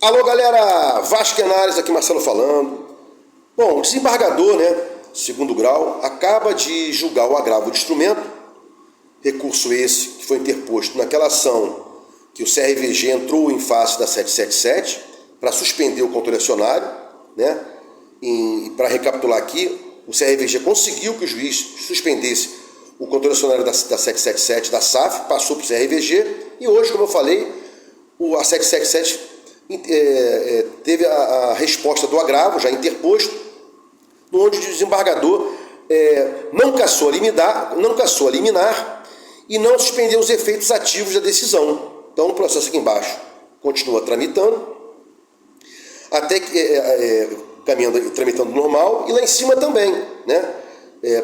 Alô, galera, Vasquenares, aqui Marcelo falando. Bom, o desembargador, segundo grau, acaba de julgar o agravo de instrumento, recurso esse que foi interposto naquela ação que o CRVG entrou em face da 777 para suspender o controle acionário, E para recapitular aqui, o CRVG conseguiu que o juiz suspendesse o controle acionário da 777 da SAF, passou para o CRVG e hoje, como eu falei, a 777 teve a resposta do agravo já interposto, onde o desembargador não cassou a liminar e não suspendeu os efeitos ativos da decisão. Então o processo aqui embaixo continua tramitando, até que tramitando normal, e lá em cima também,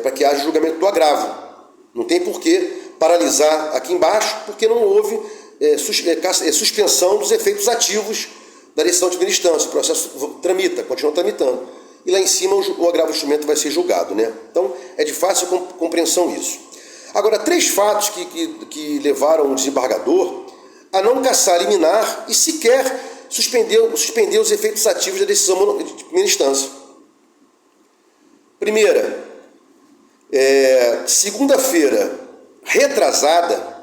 para que haja julgamento do agravo. Não tem por que paralisar aqui embaixo, porque não houve suspensão dos efeitos ativos da decisão de primeira instância. O processo continua tramitando. E lá em cima o agravo do instrumento vai ser julgado. Então é de fácil compreensão isso. Agora, 3 fatos que levaram o desembargador a não cassar a liminar e sequer suspender os efeitos ativos da decisão de primeira instância. Primeira, segunda-feira retrasada,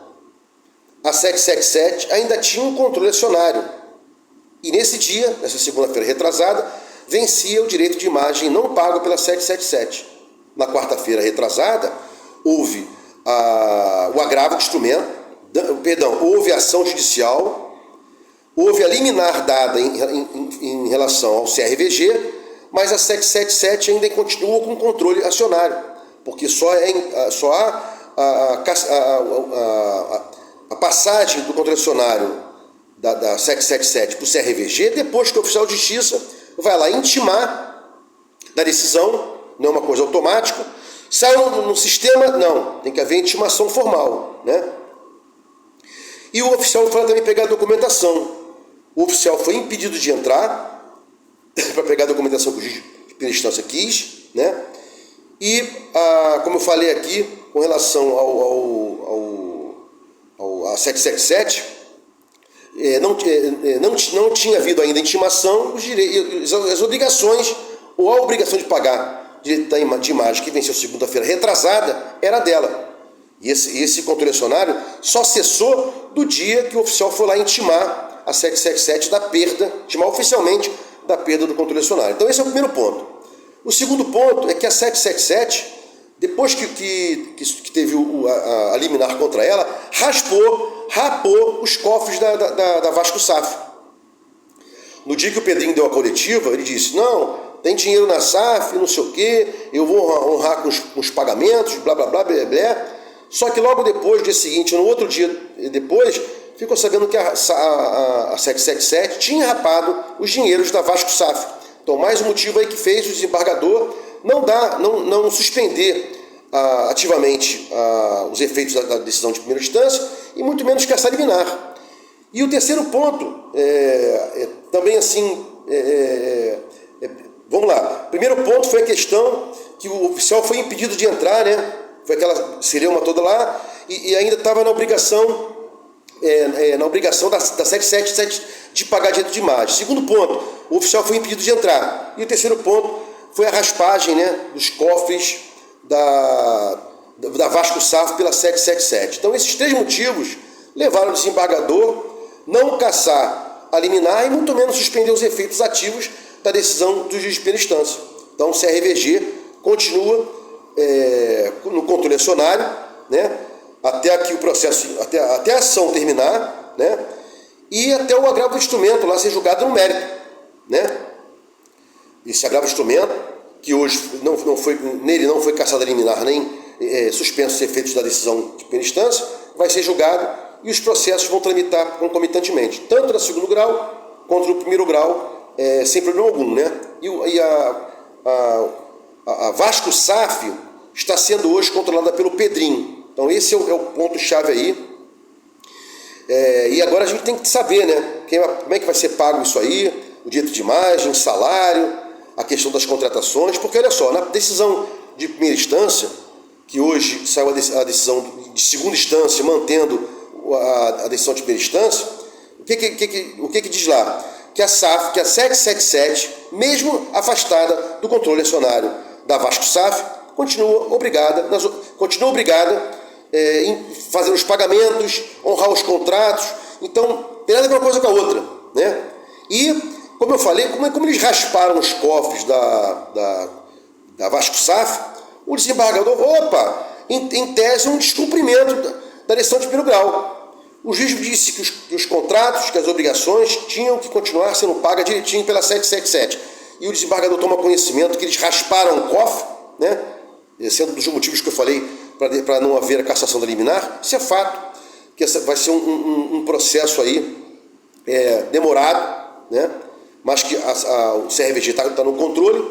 a 777 ainda tinha um controle acionário. E nesse dia, nessa segunda-feira retrasada, vencia o direito de imagem não pago pela 777. Na quarta-feira retrasada, houve o agravo de instrumento, houve ação judicial, houve a liminar dada em relação ao CRVG, mas a 777 ainda continua com controle acionário, porque só há a passagem do controle acionário da 777 para o CRVG depois que o oficial de justiça vai lá intimar da decisão, não é uma coisa automática. Saiu no sistema, não, tem que haver intimação formal, E o oficial foi lá também pegar a documentação. O oficial foi impedido de entrar para pegar a documentação que o juiz de primeira instância quis, E, como eu falei aqui, com relação a 777, não tinha havido ainda intimação, as obrigações, ou a obrigação de pagar direito de imagem que venceu segunda-feira retrasada, era dela. E esse controle acionário só cessou do dia que o oficial foi lá intimar a 777 intimar oficialmente da perda do controle acionário. Então esse é o primeiro ponto. O segundo ponto é que a 777, depois que teve a liminar contra ela, rapou os cofres da Vasco SAF. No dia que o Pedrinho deu a coletiva, ele disse, não, tem dinheiro na SAF, não sei o quê, eu vou honrar com os pagamentos, blá, blá, blá, blá, blá. Só que logo depois, no dia seguinte, no outro dia depois, ficou sabendo que a 777 tinha rapado os dinheiros da Vasco SAF. Então, mais um motivo aí que fez o desembargador não suspender ativamente os efeitos da decisão de primeira instância e muito menos cassar liminar. E o terceiro ponto, também assim, vamos lá. Primeiro ponto foi a questão que o oficial foi impedido de entrar, Foi aquela celeuma toda lá e ainda estava na obrigação da 777 de pagar direito de imagem. Segundo ponto, o oficial foi impedido de entrar. E o terceiro ponto foi a raspagem, dos cofres da Vasco SAF pela 777. Então, esses 3 motivos levaram o desembargador não cassar a liminar e muito menos suspender os efeitos ativos da decisão do juiz de primeira instância. Então, o CRVG continua no controle acionário, até que o processo, até a ação terminar, e até o agravo do instrumento lá ser julgado no mérito, Esse agravo do instrumento, que hoje nele não foi cassada a liminar nem suspenso os efeitos da decisão de primeira instância, vai ser julgado e os processos vão tramitar concomitantemente, tanto no segundo grau quanto no primeiro grau, sem problema algum, E a Vasco SAF está sendo hoje controlada pelo Pedrinho. Então esse é o ponto-chave aí. E agora a gente tem que saber, como é que vai ser pago isso aí, o direito de imagem, salário, a questão das contratações, porque olha só, na decisão de primeira instância, que hoje saiu a decisão de segunda instância, mantendo a decisão de primeira instância, o que diz lá? que a SAF, que a 777, mesmo afastada do controle acionário da Vasco SAF, continua obrigada em fazer os pagamentos, honrar os contratos. Então, tem nada a ver uma coisa com a outra, né? E, como eu falei, como eles rasparam os cofres da Vasco SAF, o desembargador, em tese, um descumprimento da decisão de primeiro grau. O juiz disse que os contratos, que as obrigações tinham que continuar sendo pagas direitinho pela 777. E o desembargador toma conhecimento que eles rasparam o cofre, né? Sendo um dos motivos que eu falei para não haver a cassação da liminar. Isso é fato, que vai ser um processo aí demorado, né? Mas que o CRVG está no controle.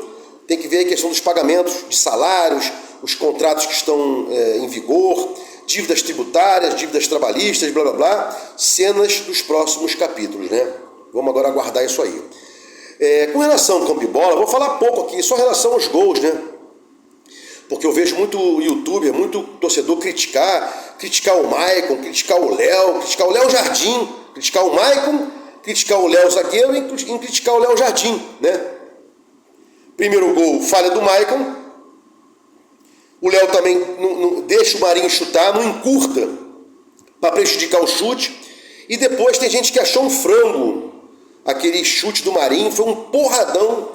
Tem que ver a questão dos pagamentos de salários, os contratos que estão em vigor, dívidas tributárias, dívidas trabalhistas, blá blá blá, cenas dos próximos capítulos, né? Vamos agora aguardar isso aí. Com relação ao campo de bola, vou falar pouco aqui, só em relação aos gols, né? Porque eu vejo muito youtuber, muito torcedor criticar o Maicon, criticar o Léo Jardim, criticar o Maicon, criticar o Léo zagueiro e criticar o Léo Jardim, né? Primeiro gol, falha do Maicon. O Léo também não deixa o Marinho chutar, não encurta para prejudicar o chute. E depois tem gente que achou um frango. Aquele chute do Marinho foi um porradão,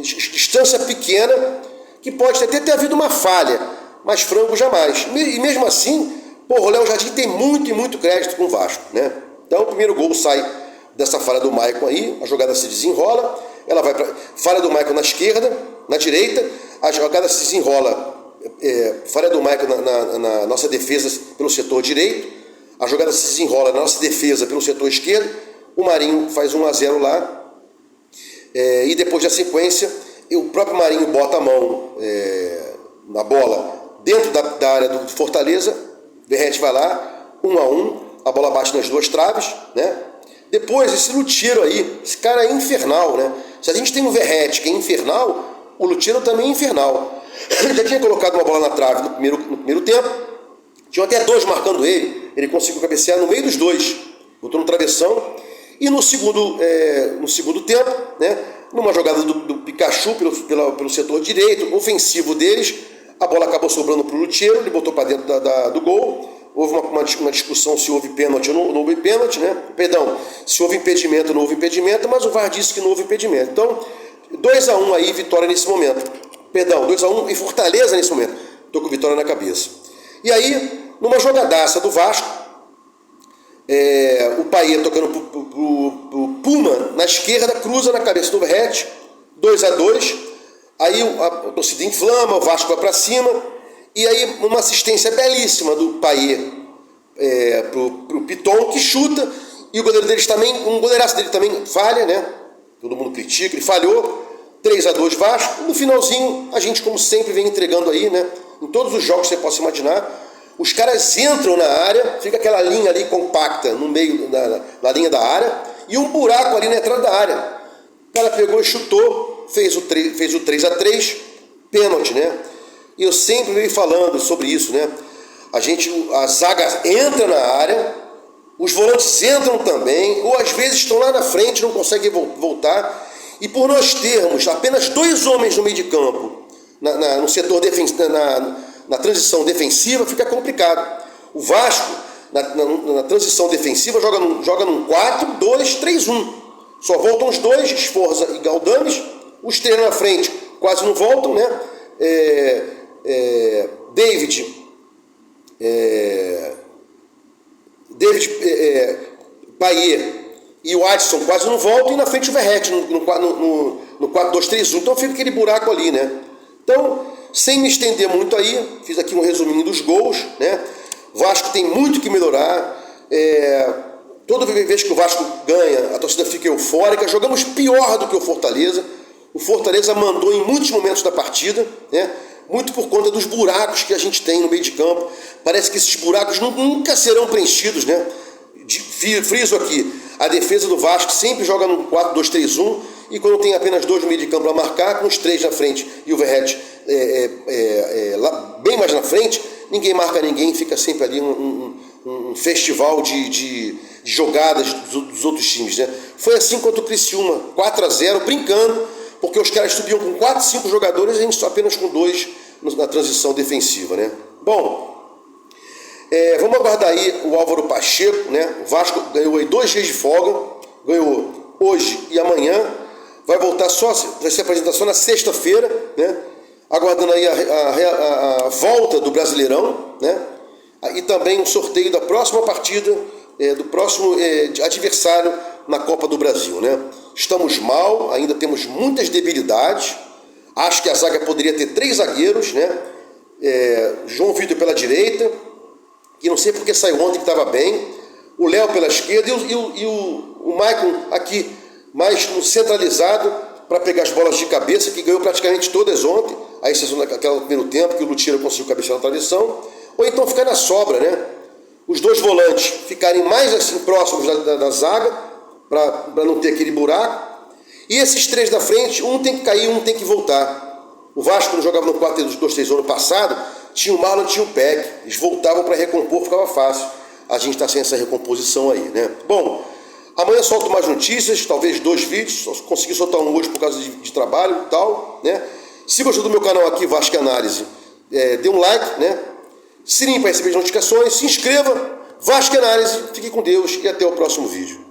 distância pequena, que pode até ter havido uma falha, mas frango jamais. E mesmo assim, o Léo Jardim tem muito crédito com o Vasco, né? Então o primeiro gol sai dessa falha do Maicon aí, a jogada se desenrola, ela vai para falha do Maicon na esquerda, na direita, a jogada se desenrola, falha do Maicon na nossa defesa pelo setor direito, a jogada se desenrola na nossa defesa pelo setor esquerdo, o Marinho faz 1-0 lá, e depois da sequência, o próprio Marinho bota a mão na bola dentro da área do Fortaleza, Verratti vai lá, 1-1, a bola bate nas duas traves, né? Depois, esse Lutiero aí, esse cara é infernal, né? Se a gente tem um Verratti que é infernal, o Lutiero também é infernal. Ele já tinha colocado uma bola na trave no primeiro tempo, tinham até dois marcando ele conseguiu cabecear no meio dos dois, botou no travessão, e no segundo tempo, né, numa jogada do Pikachu pelo setor direito, ofensivo deles, a bola acabou sobrando para o Lutiero, ele botou para dentro do gol. Houve uma discussão se houve pênalti ou não houve pênalti, né? Perdão, se houve impedimento ou não houve impedimento, mas o VAR disse que não houve impedimento. Então, 2-1 aí, vitória nesse momento. Perdão, 2-1 e Fortaleza nesse momento. Estou com vitória na cabeça. E aí, numa jogadaça do Vasco, o Payet tocando pro Puma na esquerda, cruza na cabeça do Verratti, 2-2. Aí a torcida inflama, o Vasco vai para cima. E aí uma assistência belíssima do Payet pro Piton, que chuta, e o goleiro deles também, um goleiraço dele também falha, né? Todo mundo critica, ele falhou, 3-2 Vasco. No finalzinho, a gente, como sempre, vem entregando aí, né? Em todos os jogos que você possa imaginar, os caras entram na área, fica aquela linha ali compacta no meio da linha da área, e um buraco ali na entrada da área. O cara pegou e chutou, fez o 3-3, pênalti, né? E eu sempre venho falando sobre isso, né? A zaga entra na área, os volantes entram também, ou às vezes estão lá na frente, não conseguem voltar. E por nós termos apenas 2 homens no meio de campo, no setor na transição defensiva, fica complicado. O Vasco, na transição defensiva, joga num 4-2-3-1. Só voltam os dois, Sforza e Galdames. Os 3 na frente quase não voltam, né? David, Payet e o Adson quase não voltam, e na frente o Verratti no 4-2-3-1. Então fica aquele buraco ali, né? Então, sem me estender muito aí, fiz aqui um resuminho dos gols, né? Vasco tem muito que melhorar. Toda vez que o Vasco ganha, a torcida fica eufórica. Jogamos pior do que o Fortaleza. O Fortaleza mandou em muitos momentos da partida, né? Muito por conta dos buracos que a gente tem no meio de campo. Parece que esses buracos nunca serão preenchidos, né? Friso aqui, a defesa do Vasco sempre joga no 4-2-3-1, e quando tem apenas 2 no meio de campo para marcar, com os 3 na frente e o Verratti lá, bem mais na frente, ninguém marca ninguém, fica sempre ali um festival de jogadas dos outros times, né? Foi assim contra o Criciúma, 4-0, brincando, porque os caras subiam com 4, 5 jogadores e a gente só apenas com 2 na transição defensiva, né? Bom, vamos aguardar aí o Álvaro Pacheco, né? O Vasco ganhou aí 2 dias de folga, ganhou hoje e amanhã, vai voltar vai se apresentar só na sexta-feira, né? Aguardando aí a volta do Brasileirão, né? E também o sorteio da próxima partida, do próximo adversário na Copa do Brasil, né? Estamos mal, ainda temos muitas debilidades. Acho que a zaga poderia ter 3 zagueiros, né? João Vitor pela direita, que não sei porque saiu ontem que estava bem, o Léo pela esquerda e o Maicon aqui mais centralizado para pegar as bolas de cabeça, que ganhou praticamente todas ontem, a exceção daquela no primeiro tempo que o Lutira conseguiu cabecear na travessão, ou então ficar na sobra, né? Os 2 volantes ficarem mais assim próximos da zaga, para não ter aquele buraco, e esses 3 da frente, um tem que cair, um tem que voltar. O Vasco, quando jogava no 4-2-3 ano passado, tinha o Marlon e tinha o Peck, eles voltavam para recompor, ficava fácil. A gente está sem essa recomposição aí, né? Bom, amanhã solto mais notícias, talvez 2 vídeos, só consegui soltar um hoje por causa de trabalho e tal, né? Se gostou do meu canal aqui, Vasco Análise, dê um like, né? Sininho para receber as notificações, se inscreva, Vasco Análise, fique com Deus e até o próximo vídeo.